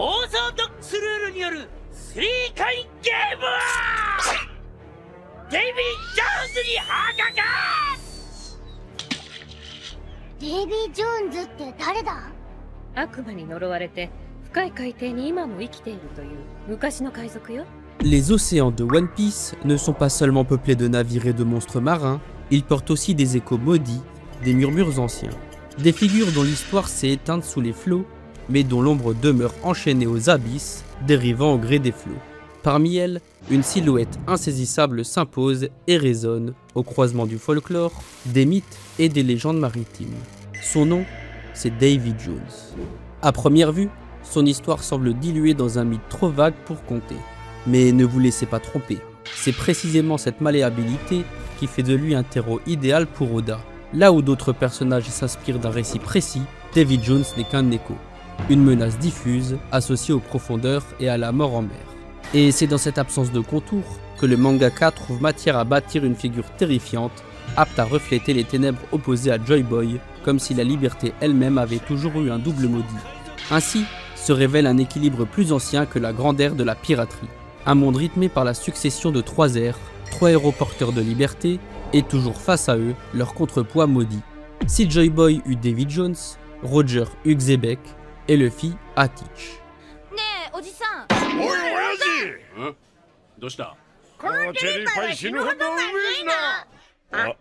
オーソドックスルールによる3回ゲームはデイビー・ジョーンズに破格。デイビー・ジョーンズって誰だ？悪魔に呪われて深い海底に今も生きているという昔の海賊よ。Les océans de One Piece ne sont pas seulement peuplés de navires et de monstres marins, ils portent aussi des échos maudits, des murmures anciens. Des figures dont l'histoire s'est éteinte sous les flots, mais dont l'ombre demeure enchaînée aux abysses, dérivant au gré des flots. Parmi elles, une silhouette insaisissable s'impose et résonne au croisement du folklore, des mythes et des légendes maritimes. Son nom, c'est Davy Jones. À première vue, son histoire semble diluée dans un mythe trop vague pour compter. Mais ne vous laissez pas tromper, c'est précisément cette malléabilité qui fait de lui un terreau idéal pour Oda. Là où d'autres personnages s'inspirent d'un récit précis, Davy Jones n'est qu'un écho. Une menace diffuse, associée aux profondeurs et à la mort en mer. Et c'est dans cette absence de contour que le mangaka trouve matière à bâtir une figure terrifiante, apte à refléter les ténèbres opposées à Joy Boy, comme si la liberté elle-même avait toujours eu un double maudit. Ainsi se révèle un équilibre plus ancien que la grande ère de la piraterie. Un monde rythmé par la succession de trois ères, trois héros porteurs de liberté, et toujours face à eux, leur contrepoids maudit. Si Joy Boy eut Davy Jones, Roger eut Xebec, et Luffy a Teach. ねえ、おじさん。おい親父。どうした？このチェリーパイ死ぬほどうめえな。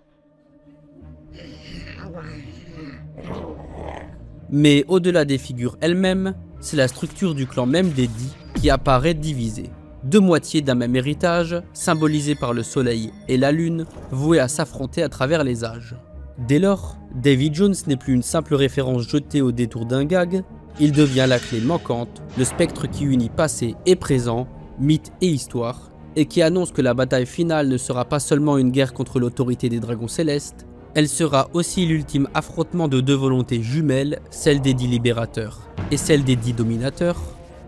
Mais au-delà des figures elles-mêmes, c'est la structure du clan même des Dix qui apparaît divisée. Deux moitiés d'un même héritage, symbolisées par le soleil et la lune, vouées à s'affronter à travers les âges. Dès lors, Davy Jones n'est plus une simple référence jetée au détour d'un gag, il devient la clé manquante, le spectre qui unit passé et présent, mythe et histoire, et qui annonce que la bataille finale ne sera pas seulement une guerre contre l'autorité des dragons célestes, elle sera aussi l'ultime affrontement de deux volontés jumelles, celle des Dix libérateurs et celle des Dix dominateurs,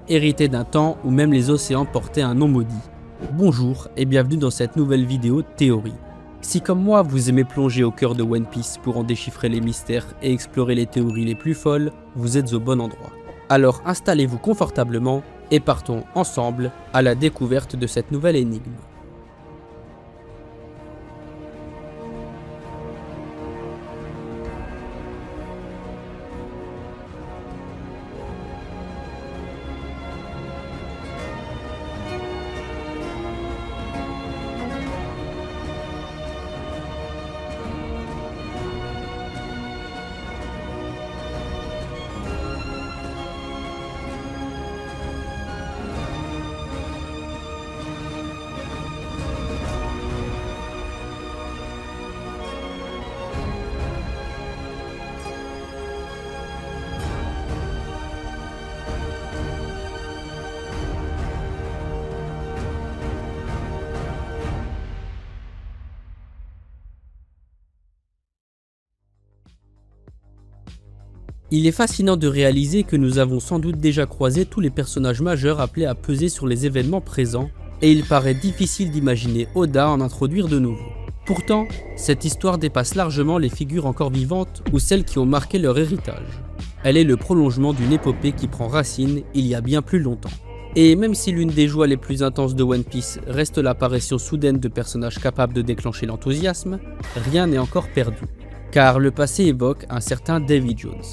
héritée d'un temps où même les océans portaient un nom maudit. Bonjour et bienvenue dans cette nouvelle vidéo théorie. Si comme moi vous aimez plonger au cœur de One Piece pour en déchiffrer les mystères et explorer les théories les plus folles, vous êtes au bon endroit. Alors installez-vous confortablement et partons ensemble à la découverte de cette nouvelle énigme. Il est fascinant de réaliser que nous avons sans doute déjà croisé tous les personnages majeurs appelés à peser sur les événements présents, et il paraît difficile d'imaginer Oda en introduire de nouveaux. Pourtant, cette histoire dépasse largement les figures encore vivantes ou celles qui ont marqué leur héritage. Elle est le prolongement d'une épopée qui prend racine il y a bien plus longtemps. Et même si l'une des joies les plus intenses de One Piece reste l'apparition soudaine de personnages capables de déclencher l'enthousiasme, rien n'est encore perdu. Car le passé évoque un certain Davy Jones.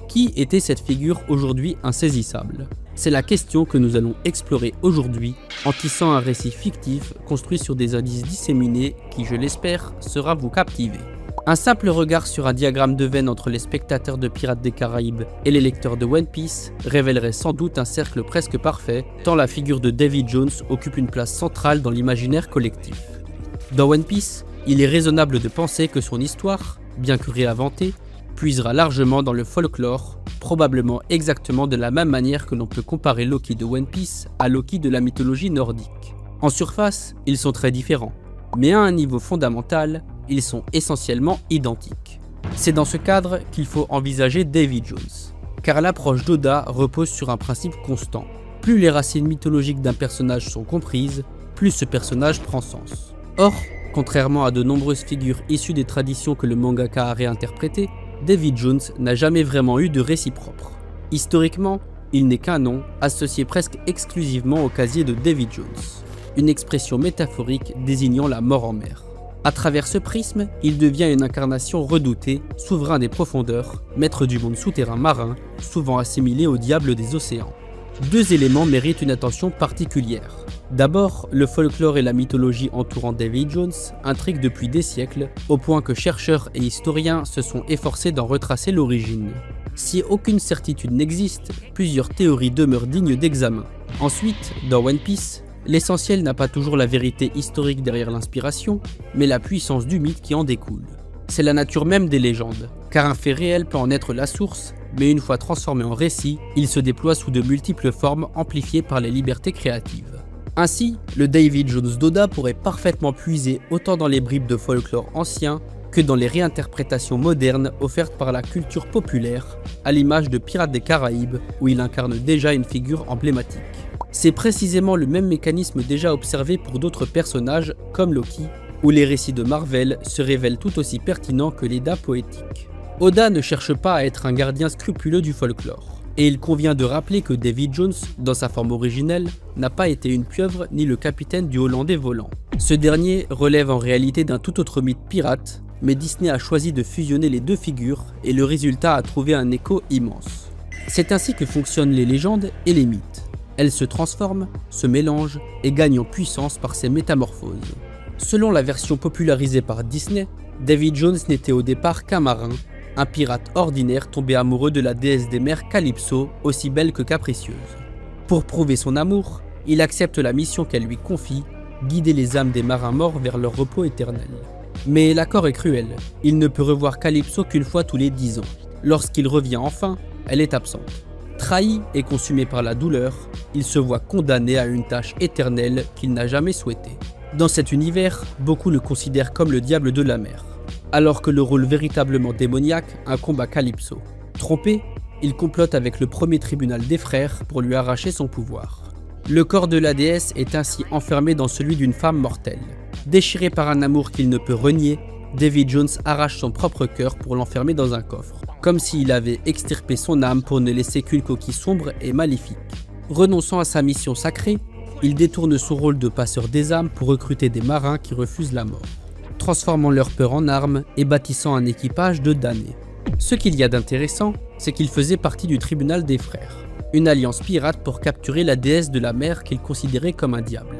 Qui était cette figure aujourd'hui insaisissable? C'est la question que nous allons explorer aujourd'hui en tissant un récit fictif construit sur des indices disséminés qui, je l'espère, sera vous captiver. Un simple regard sur un diagramme de veine entre les spectateurs de Pirates des Caraïbes et les lecteurs de One Piece révélerait sans doute un cercle presque parfait, tant la figure de Davy Jones occupe une place centrale dans l'imaginaire collectif. Dans One Piece, il est raisonnable de penser que son histoire, bien que réinventée, puisera largement dans le folklore, probablement exactement de la même manière que l'on peut comparer Loki de One Piece à Loki de la mythologie nordique. En surface, ils sont très différents, mais à un niveau fondamental, ils sont essentiellement identiques. C'est dans ce cadre qu'il faut envisager Davy Jones, car l'approche d'Oda repose sur un principe constant. Plus les racines mythologiques d'un personnage sont comprises, plus ce personnage prend sens. Or, contrairement à de nombreuses figures issues des traditions que le mangaka a réinterprétées, Davy Jones n'a jamais vraiment eu de récit propre. Historiquement, il n'est qu'un nom, associé presque exclusivement au casier de Davy Jones, une expression métaphorique désignant la mort en mer. À travers ce prisme, il devient une incarnation redoutée, souverain des profondeurs, maître du monde souterrain marin, souvent assimilé au diable des océans. Deux éléments méritent une attention particulière. D'abord, le folklore et la mythologie entourant Davy Jones intriguent depuis des siècles, au point que chercheurs et historiens se sont efforcés d'en retracer l'origine. Si aucune certitude n'existe, plusieurs théories demeurent dignes d'examen. Ensuite, dans One Piece, l'essentiel n'a pas toujours la vérité historique derrière l'inspiration, mais la puissance du mythe qui en découle. C'est la nature même des légendes, car un fait réel peut en être la source, mais une fois transformé en récit, il se déploie sous de multiples formes amplifiées par les libertés créatives. Ainsi, le Davy Jones d'Oda pourrait parfaitement puiser autant dans les bribes de folklore ancien que dans les réinterprétations modernes offertes par la culture populaire, à l'image de Pirates des Caraïbes, où il incarne déjà une figure emblématique. C'est précisément le même mécanisme déjà observé pour d'autres personnages, comme Loki, où les récits de Marvel se révèlent tout aussi pertinents que l'Edda poétique. Oda ne cherche pas à être un gardien scrupuleux du folklore, et il convient de rappeler que Davy Jones, dans sa forme originelle, n'a pas été une pieuvre ni le capitaine du Hollandais volant. Ce dernier relève en réalité d'un tout autre mythe pirate, mais Disney a choisi de fusionner les deux figures et le résultat a trouvé un écho immense. C'est ainsi que fonctionnent les légendes et les mythes. Elles se transforment, se mélangent et gagnent en puissance par ces métamorphoses. Selon la version popularisée par Disney, Davy Jones n'était au départ qu'un marin, un pirate ordinaire tombé amoureux de la déesse des mers Calypso, aussi belle que capricieuse. Pour prouver son amour, il accepte la mission qu'elle lui confie, guider les âmes des marins morts vers leur repos éternel. Mais l'accord est cruel, il ne peut revoir Calypso qu'une fois tous les 10 ans. Lorsqu'il revient enfin, elle est absente. Trahi et consumé par la douleur, il se voit condamné à une tâche éternelle qu'il n'a jamais souhaitée. Dans cet univers, beaucoup le considèrent comme le diable de la mer, alors que le rôle véritablement démoniaque incombe à Calypso. Trompé, il complote avec le premier tribunal des frères pour lui arracher son pouvoir. Le corps de la déesse est ainsi enfermé dans celui d'une femme mortelle. Déchiré par un amour qu'il ne peut renier, Davy Jones arrache son propre cœur pour l'enfermer dans un coffre, comme s'il avait extirpé son âme pour ne laisser qu'une coquille sombre et maléfique. Renonçant à sa mission sacrée, il détourne son rôle de passeur des âmes pour recruter des marins qui refusent la mort, transformant leur peur en armes et bâtissant un équipage de damnés. Ce qu'il y a d'intéressant, c'est qu'il faisait partie du tribunal des frères, une alliance pirate pour capturer la déesse de la mer qu'il considérait comme un diable.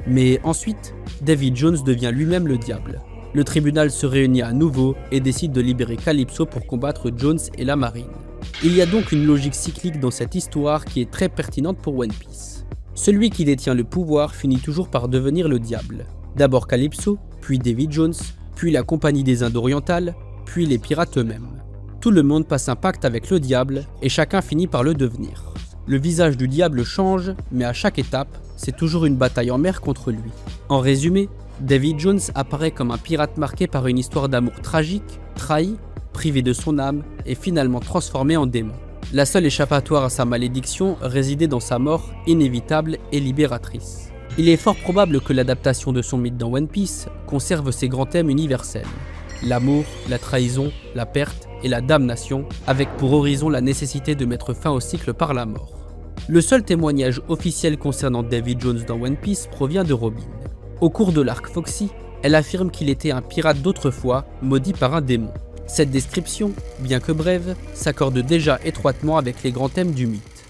Mais ensuite, Davy Jones devient lui-même le diable. Le tribunal se réunit à nouveau et décide de libérer Calypso pour combattre Jones et la marine. Il y a donc une logique cyclique dans cette histoire qui est très pertinente pour One Piece. Celui qui détient le pouvoir finit toujours par devenir le diable. D'abord Calypso, puis Davy Jones, puis la Compagnie des Indes orientales, puis les pirates eux-mêmes. Tout le monde passe un pacte avec le diable et chacun finit par le devenir. Le visage du diable change, mais à chaque étape, c'est toujours une bataille en mer contre lui. En résumé, Davy Jones apparaît comme un pirate marqué par une histoire d'amour tragique, trahi, privé de son âme et finalement transformé en démon. La seule échappatoire à sa malédiction résidait dans sa mort inévitable et libératrice. Il est fort probable que l'adaptation de son mythe dans One Piece conserve ses grands thèmes universels. L'amour, la trahison, la perte et la damnation, avec pour horizon la nécessité de mettre fin au cycle par la mort. Le seul témoignage officiel concernant Davy Jones dans One Piece provient de Robin. Au cours de l'arc Foxy, elle affirme qu'il était un pirate d'autrefois, maudit par un démon. Cette description, bien que brève, s'accorde déjà étroitement avec les grands thèmes du mythe.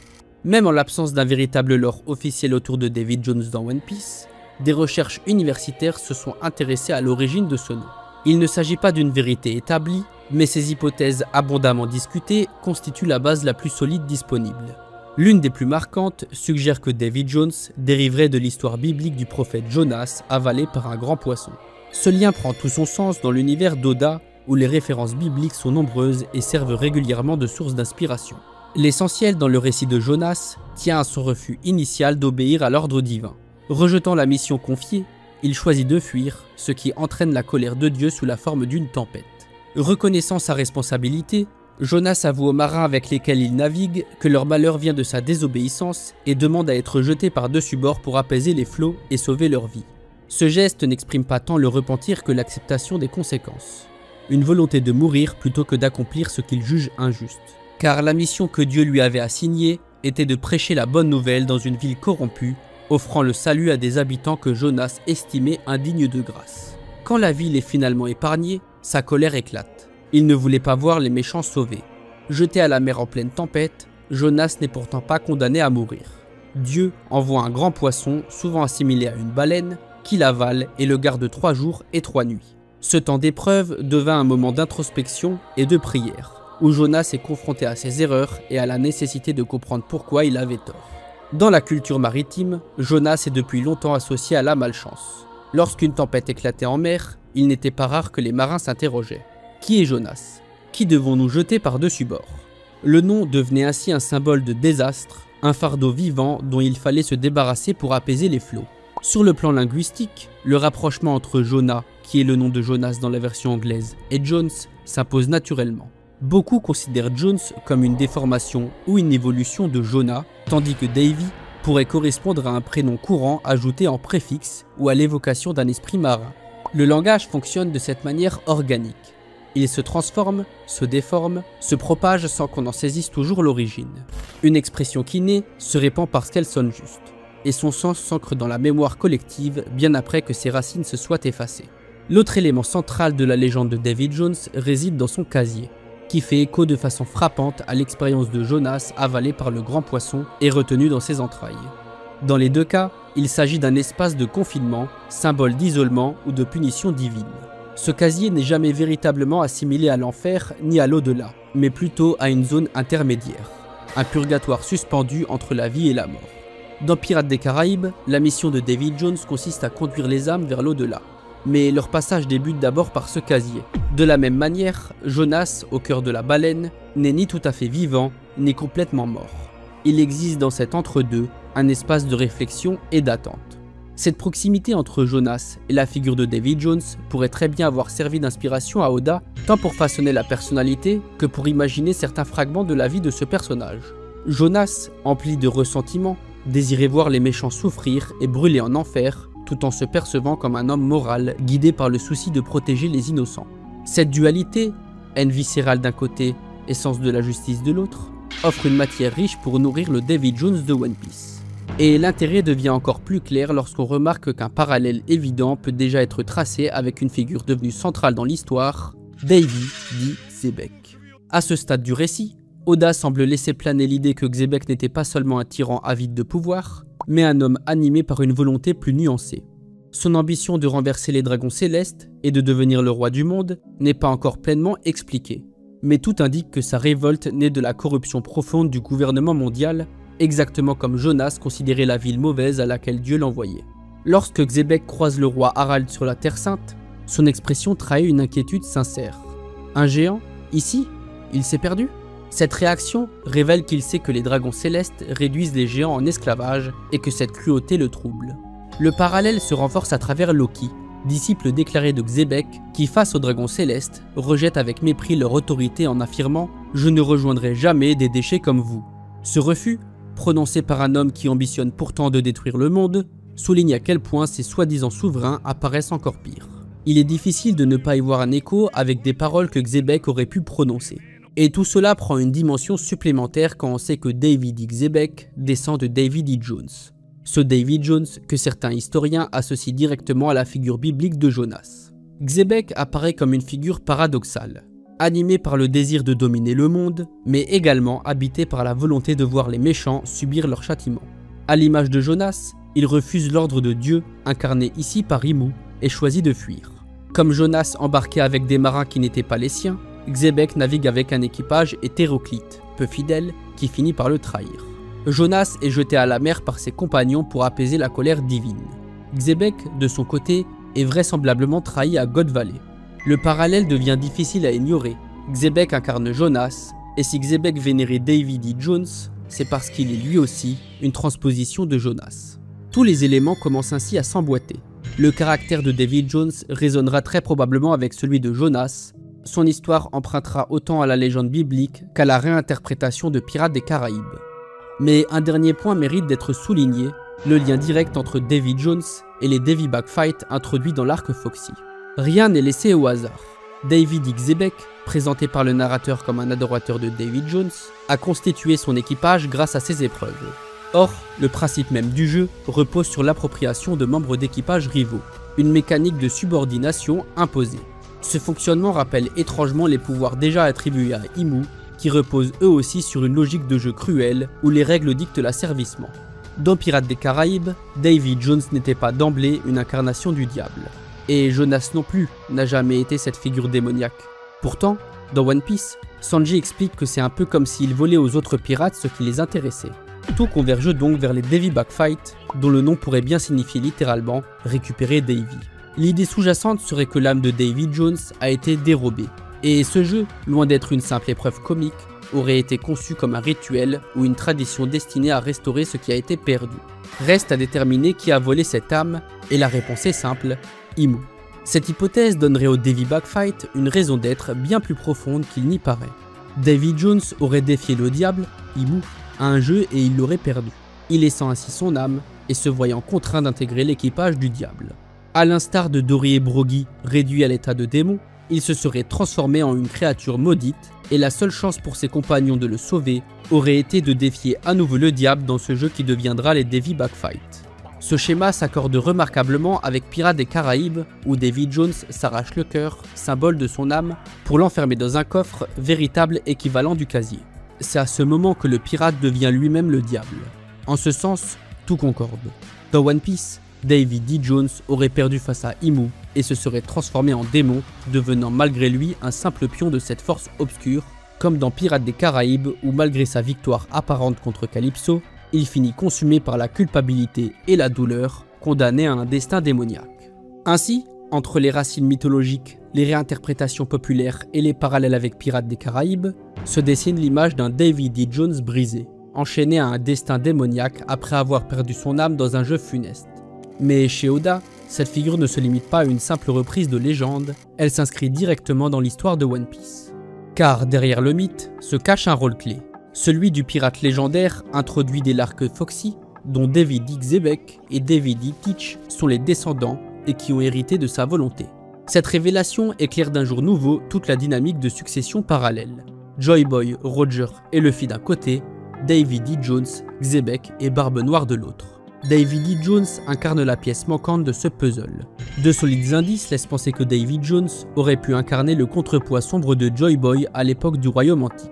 Même en l'absence d'un véritable lore officiel autour de Davy Jones dans One Piece, des recherches universitaires se sont intéressées à l'origine de ce nom. Il ne s'agit pas d'une vérité établie, mais ces hypothèses abondamment discutées constituent la base la plus solide disponible. L'une des plus marquantes suggère que Davy Jones dériverait de l'histoire biblique du prophète Jonas avalé par un grand poisson. Ce lien prend tout son sens dans l'univers d'Oda, où les références bibliques sont nombreuses et servent régulièrement de source d'inspiration. L'essentiel dans le récit de Jonas tient à son refus initial d'obéir à l'ordre divin. Rejetant la mission confiée, il choisit de fuir, ce qui entraîne la colère de Dieu sous la forme d'une tempête. Reconnaissant sa responsabilité, Jonas avoue aux marins avec lesquels il navigue que leur malheur vient de sa désobéissance et demande à être jeté par-dessus bord pour apaiser les flots et sauver leur vie. Ce geste n'exprime pas tant le repentir que l'acceptation des conséquences. Une volonté de mourir plutôt que d'accomplir ce qu'il juge injuste. Car la mission que Dieu lui avait assignée était de prêcher la bonne nouvelle dans une ville corrompue, offrant le salut à des habitants que Jonas estimait indignes de grâce. Quand la ville est finalement épargnée, sa colère éclate. Il ne voulait pas voir les méchants sauvés. Jeté à la mer en pleine tempête, Jonas n'est pourtant pas condamné à mourir. Dieu envoie un grand poisson, souvent assimilé à une baleine, qui l'avale et le garde 3 jours et 3 nuits. Ce temps d'épreuve devint un moment d'introspection et de prière, où Jonas est confronté à ses erreurs et à la nécessité de comprendre pourquoi il avait tort. Dans la culture maritime, Jonas est depuis longtemps associé à la malchance. Lorsqu'une tempête éclatait en mer, il n'était pas rare que les marins s'interrogeaient. Qui est Jonas? Qui devons-nous jeter par-dessus bord? Le nom devenait ainsi un symbole de désastre, un fardeau vivant dont il fallait se débarrasser pour apaiser les flots. Sur le plan linguistique, le rapprochement entre Jonah, qui est le nom de Jonas dans la version anglaise, et Jones s'impose naturellement. Beaucoup considèrent Jones comme une déformation ou une évolution de Jonah, tandis que Davy pourrait correspondre à un prénom courant ajouté en préfixe ou à l'évocation d'un esprit marin. Le langage fonctionne de cette manière organique. Il se transforme, se déforme, se propage sans qu'on en saisisse toujours l'origine. Une expression qui naît se répand parce qu'elle sonne juste, et son sens s'ancre dans la mémoire collective bien après que ses racines se soient effacées. L'autre élément central de la légende de Davy Jones réside dans son casier, qui fait écho de façon frappante à l'expérience de Jonas avalé par le grand poisson et retenu dans ses entrailles. Dans les deux cas, il s'agit d'un espace de confinement, symbole d'isolement ou de punition divine. Ce casier n'est jamais véritablement assimilé à l'enfer ni à l'au-delà, mais plutôt à une zone intermédiaire, un purgatoire suspendu entre la vie et la mort. Dans Pirates des Caraïbes, la mission de Davy Jones consiste à conduire les âmes vers l'au-delà, mais leur passage débute d'abord par ce casier. De la même manière, Jonas, au cœur de la baleine, n'est ni tout à fait vivant, ni complètement mort. Il existe dans cet entre-deux un espace de réflexion et d'attente. Cette proximité entre Jonas et la figure de Davy Jones pourrait très bien avoir servi d'inspiration à Oda, tant pour façonner la personnalité que pour imaginer certains fragments de la vie de ce personnage. Jonas, empli de ressentiment, désirait voir les méchants souffrir et brûler en enfer, tout en se percevant comme un homme moral guidé par le souci de protéger les innocents. Cette dualité, haine viscérale d'un côté et sens de la justice de l'autre, offre une matière riche pour nourrir le Davy Jones de One Piece. Et l'intérêt devient encore plus clair lorsqu'on remarque qu'un parallèle évident peut déjà être tracé avec une figure devenue centrale dans l'histoire, Davy dit Xebec. À ce stade du récit, Oda semble laisser planer l'idée que Xebec n'était pas seulement un tyran avide de pouvoir, mais un homme animé par une volonté plus nuancée. Son ambition de renverser les dragons célestes et de devenir le roi du monde n'est pas encore pleinement expliquée, mais tout indique que sa révolte naît de la corruption profonde du gouvernement mondial, exactement comme Jonas considérait la ville mauvaise à laquelle Dieu l'envoyait. Lorsque Xebec croise le roi Harald sur la Terre Sainte, son expression trahit une inquiétude sincère. Un géant? Ici? Il s'est perdu? Cette réaction révèle qu'il sait que les dragons célestes réduisent les géants en esclavage et que cette cruauté le trouble. Le parallèle se renforce à travers Loki, disciple déclaré de Xebec, qui face aux dragons célestes, rejette avec mépris leur autorité en affirmant « Je ne rejoindrai jamais des déchets comme vous ». Ce refus, prononcé par un homme qui ambitionne pourtant de détruire le monde, souligne à quel point ces soi-disant souverains apparaissent encore pires. Il est difficile de ne pas y voir un écho avec des paroles que Xebec aurait pu prononcer. Et tout cela prend une dimension supplémentaire quand on sait que Davy D. Xebec descend de Davy D. Jones. Ce Davy Jones que certains historiens associent directement à la figure biblique de Jonas. Xebec apparaît comme une figure paradoxale, animé par le désir de dominer le monde, mais également habité par la volonté de voir les méchants subir leur châtiment. À l'image de Jonas, il refuse l'ordre de Dieu, incarné ici par Imu, et choisit de fuir. Comme Jonas embarqué avec des marins qui n'étaient pas les siens, Xebec navigue avec un équipage hétéroclite, peu fidèle, qui finit par le trahir. Jonas est jeté à la mer par ses compagnons pour apaiser la colère divine. Xebec, de son côté, est vraisemblablement trahi à God Valley. Le parallèle devient difficile à ignorer. Xebec incarne Jonas, et si Xebec vénérait Davy D. Jones, c'est parce qu'il est lui aussi une transposition de Jonas. Tous les éléments commencent ainsi à s'emboîter. Le caractère de Davy Jones résonnera très probablement avec celui de Jonas. Son histoire empruntera autant à la légende biblique qu'à la réinterprétation de Pirates des Caraïbes. Mais un dernier point mérite d'être souligné, le lien direct entre Davy Jones et les Davy Back Fight introduits dans l'arc Foxy. Rien n'est laissé au hasard. David Xebec, présenté par le narrateur comme un adorateur de Davy Jones, a constitué son équipage grâce à ces épreuves. Or, le principe même du jeu repose sur l'appropriation de membres d'équipage rivaux, une mécanique de subordination imposée. Ce fonctionnement rappelle étrangement les pouvoirs déjà attribués à Imu, qui reposent eux aussi sur une logique de jeu cruelle où les règles dictent l'asservissement. Dans Pirates des Caraïbes, Davy Jones n'était pas d'emblée une incarnation du diable. Et Jonas non plus n'a jamais été cette figure démoniaque. Pourtant, dans One Piece, Sanji explique que c'est un peu comme s'il volait aux autres pirates ce qui les intéressait. Tout converge donc vers les Davy Back Fight, dont le nom pourrait bien signifier littéralement « récupérer Davy ». L'idée sous-jacente serait que l'âme de Davy Jones a été dérobée, et ce jeu, loin d'être une simple épreuve comique, aurait été conçu comme un rituel ou une tradition destinée à restaurer ce qui a été perdu. Reste à déterminer qui a volé cette âme, et la réponse est simple, Imu. Cette hypothèse donnerait au Davy Back Fight une raison d'être bien plus profonde qu'il n'y paraît. Davy Jones aurait défié le diable, Imu, à un jeu et il l'aurait perdu, y laissant ainsi son âme et se voyant contraint d'intégrer l'équipage du diable. A l'instar de Dory et Brogy réduits à l'état de démons, il se serait transformé en une créature maudite et la seule chance pour ses compagnons de le sauver aurait été de défier à nouveau le diable dans ce jeu qui deviendra les Davy Back Fight. Ce schéma s'accorde remarquablement avec Pirates des Caraïbes où Davy Jones s'arrache le cœur, symbole de son âme, pour l'enfermer dans un coffre, véritable équivalent du casier. C'est à ce moment que le pirate devient lui-même le diable. En ce sens, tout concorde. Dans One Piece, Davy D. Jones aurait perdu face à Imu et se serait transformé en démon, devenant malgré lui un simple pion de cette force obscure, comme dans Pirates des Caraïbes où malgré sa victoire apparente contre Calypso, il finit consumé par la culpabilité et la douleur, condamné à un destin démoniaque. Ainsi, entre les racines mythologiques, les réinterprétations populaires et les parallèles avec Pirates des Caraïbes, se dessine l'image d'un Davy D. Jones brisé, enchaîné à un destin démoniaque après avoir perdu son âme dans un jeu funeste. Mais chez Oda, cette figure ne se limite pas à une simple reprise de légende, elle s'inscrit directement dans l'histoire de One Piece. Car derrière le mythe se cache un rôle clé, celui du pirate légendaire introduit dès l'arc Foxy, dont David Xebec et David Teach sont les descendants et qui ont hérité de sa volonté. Cette révélation éclaire d'un jour nouveau toute la dynamique de succession parallèle. Joy Boy, Roger et Luffy d'un côté, Davy D. Jones, Xebec et Barbe Noire de l'autre. Davy D. Jones incarne la pièce manquante de ce puzzle. De solides indices laissent penser que Davy Jones aurait pu incarner le contrepoids sombre de Joy Boy à l'époque du Royaume Antique.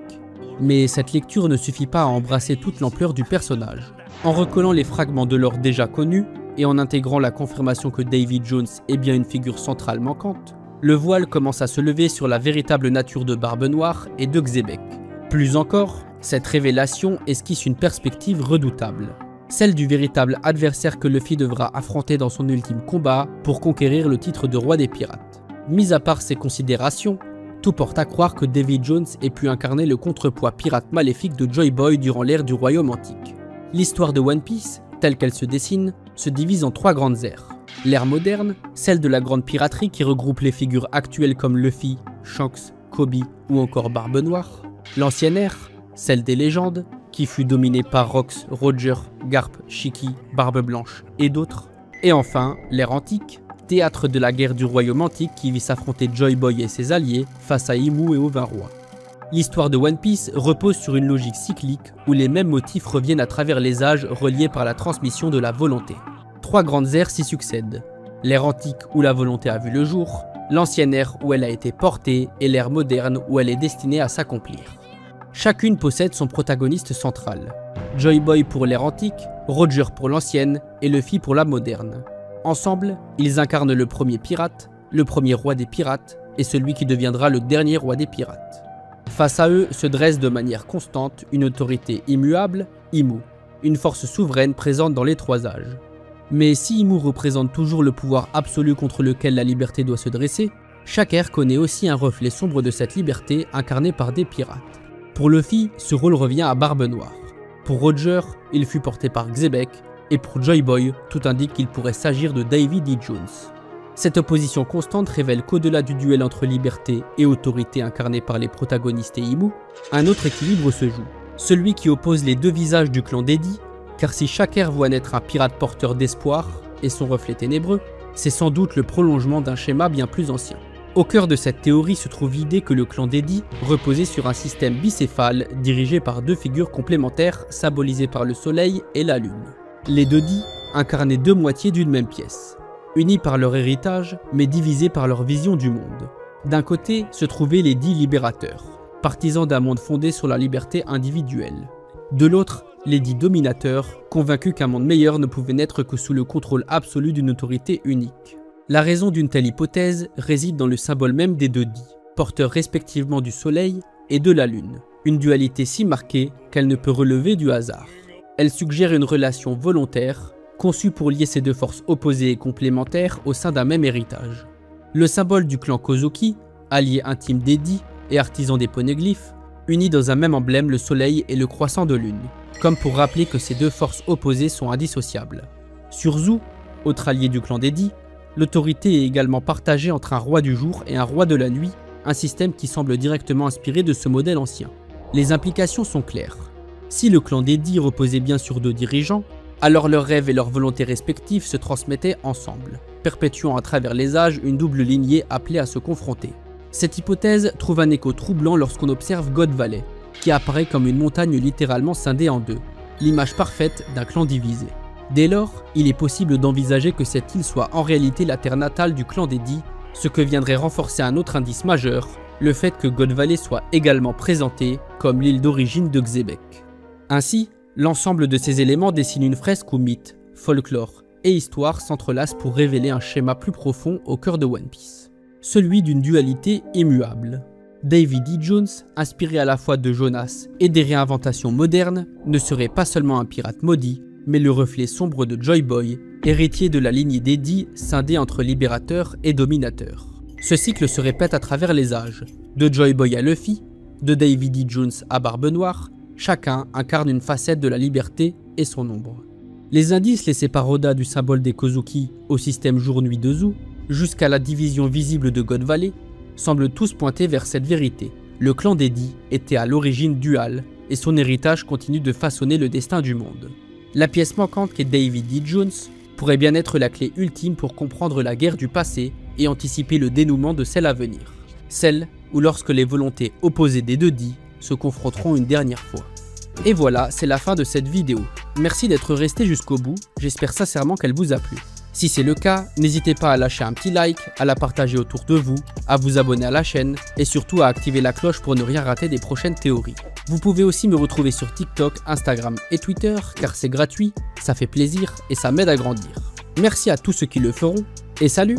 Mais cette lecture ne suffit pas à embrasser toute l'ampleur du personnage. En recollant les fragments de l'or déjà connus, et en intégrant la confirmation que Davy Jones est bien une figure centrale manquante, le voile commence à se lever sur la véritable nature de Barbe Noire et de Xebec. Plus encore, cette révélation esquisse une perspective redoutable, celle du véritable adversaire que Luffy devra affronter dans son ultime combat pour conquérir le titre de roi des pirates. Mis à part ces considérations, tout porte à croire que Davy Jones ait pu incarner le contrepoids pirate maléfique de Joy Boy durant l'ère du Royaume Antique. L'histoire de One Piece, telle qu'elle se dessine, se divise en 3 grandes ères. L'ère moderne, celle de la grande piraterie qui regroupe les figures actuelles comme Luffy, Shanks, Kobe ou encore Barbe Noire. L'ancienne ère, celle des légendes, qui fut dominée par Rox, Roger, Garp, Shiki, Barbe Blanche et d'autres. Et enfin, l'ère antique, théâtre de la guerre du Royaume Antique qui vit s'affronter Joy Boy et ses alliés face à Imu et aux 20 rois. L'histoire de One Piece repose sur une logique cyclique où les mêmes motifs reviennent à travers les âges reliés par la transmission de la volonté. 3 grandes ères s'y succèdent. L'ère antique où la volonté a vu le jour, l'ancienne ère où elle a été portée et l'ère moderne où elle est destinée à s'accomplir. Chacune possède son protagoniste central. Joy Boy pour l'ère antique, Roger pour l'ancienne et Luffy pour la moderne. Ensemble, ils incarnent le premier pirate, le premier roi des pirates et celui qui deviendra le dernier roi des pirates. Face à eux se dresse de manière constante une autorité immuable, Imu, une force souveraine présente dans les 3 âges. Mais si Imu représente toujours le pouvoir absolu contre lequel la liberté doit se dresser, chaque ère connaît aussi un reflet sombre de cette liberté incarné par des pirates. Pour Luffy, ce rôle revient à Barbe Noire. Pour Roger, il fut porté par Xebec, et pour Joy Boy, tout indique qu'il pourrait s'agir de Davy D. Jones. Cette opposition constante révèle qu'au-delà du duel entre liberté et autorité incarné par les protagonistes et Imu, un autre équilibre se joue, celui qui oppose les 2 visages du clan d'Eddie, car si chaque ère voit naître un pirate porteur d'espoir et son reflet ténébreux, c'est sans doute le prolongement d'un schéma bien plus ancien. Au cœur de cette théorie se trouve l'idée que le clan Dedi reposait sur un système bicéphale dirigé par deux figures complémentaires symbolisées par le soleil et la lune. Les Dedi incarnaient deux moitiés d'une même pièce, unis par leur héritage mais divisés par leur vision du monde. D'un côté se trouvaient les dits libérateurs, partisans d'un monde fondé sur la liberté individuelle. De l'autre, les dits dominateurs, convaincus qu'un monde meilleur ne pouvait naître que sous le contrôle absolu d'une autorité unique. La raison d'une telle hypothèse réside dans le symbole même des deux dits, porteurs respectivement du soleil et de la lune, une dualité si marquée qu'elle ne peut relever du hasard. Elle suggère une relation volontaire, conçue pour lier ces deux forces opposées et complémentaires au sein d'un même héritage. Le symbole du clan Kozuki, allié intime des dits et artisan des poneglyphes, unit dans un même emblème le soleil et le croissant de lune, comme pour rappeler que ces deux forces opposées sont indissociables. Sur Zu, autre allié du clan des dits, l'autorité est également partagée entre un roi du jour et un roi de la nuit, un système qui semble directement inspiré de ce modèle ancien. Les implications sont claires. Si le clan des dits reposait bien sur deux dirigeants, alors leurs rêves et leurs volontés respectives se transmettaient ensemble, perpétuant à travers les âges une double lignée appelée à se confronter. Cette hypothèse trouve un écho troublant lorsqu'on observe God Valley, qui apparaît comme une montagne littéralement scindée en deux, l'image parfaite d'un clan divisé. Dès lors, il est possible d'envisager que cette île soit en réalité la terre natale du clan des dits, ce que viendrait renforcer un autre indice majeur, le fait que God Valley soit également présenté comme l'île d'origine de Xebec. Ainsi, l'ensemble de ces éléments dessine une fresque où mythes, folklore et histoire s'entrelacent pour révéler un schéma plus profond au cœur de One Piece, celui d'une dualité immuable. Davy D. Jones, inspiré à la fois de Jonas et des réinventations modernes, ne serait pas seulement un pirate maudit, mais le reflet sombre de Joy Boy, héritier de la lignée d'Eddie scindée entre libérateur et dominateur. Ce cycle se répète à travers les âges, de Joy Boy à Luffy, de Davy D. Jones à Barbe Noire, chacun incarne une facette de la liberté et son ombre. Les indices laissés par Oda du symbole des Kozuki au système jour-nuit de Zu, jusqu'à la division visible de God Valley, semblent tous pointer vers cette vérité. Le clan d'Eddie était à l'origine dual, et son héritage continue de façonner le destin du monde. La pièce manquante qu'est Davy D. Jones pourrait bien être la clé ultime pour comprendre la guerre du passé et anticiper le dénouement de celle à venir. Celle où lorsque les volontés opposées des deux dits se confronteront une dernière fois. Et voilà, c'est la fin de cette vidéo. Merci d'être resté jusqu'au bout, j'espère sincèrement qu'elle vous a plu. Si c'est le cas, n'hésitez pas à lâcher un petit like, à la partager autour de vous, à vous abonner à la chaîne et surtout à activer la cloche pour ne rien rater des prochaines théories. Vous pouvez aussi me retrouver sur TikTok, Instagram et Twitter car c'est gratuit, ça fait plaisir et ça m'aide à grandir. Merci à tous ceux qui le feront et salut!